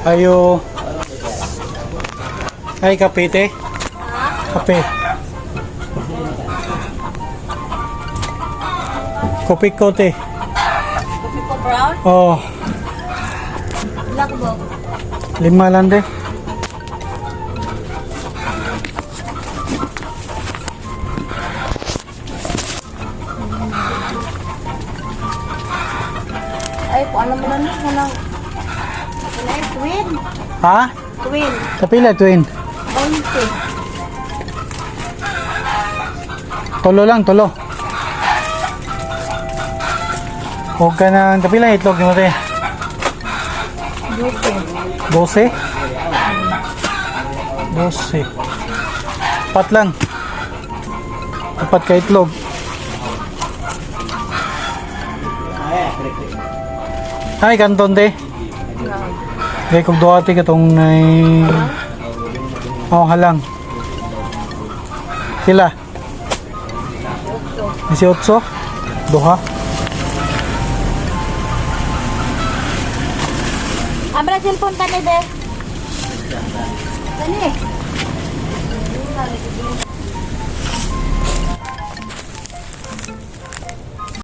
Ayo. Ay, kape, te. Kape. Kopi ko, te. Kopi ko brown? Oh, Black bo. 5 lang, te. Ay, kung alam mo lang nang twin. Ha? Twin. Kapila, twin. 20. Tulo lang, tulo. Huwag ka ng kapila, itlog mo, te. 12? 12. 4 lang. 4 ka itlog. Ay, kanton, te. Kaya kung duwati ka itong halang. Sila? 18? Duha? Abra cellphone ka ni de. Kani?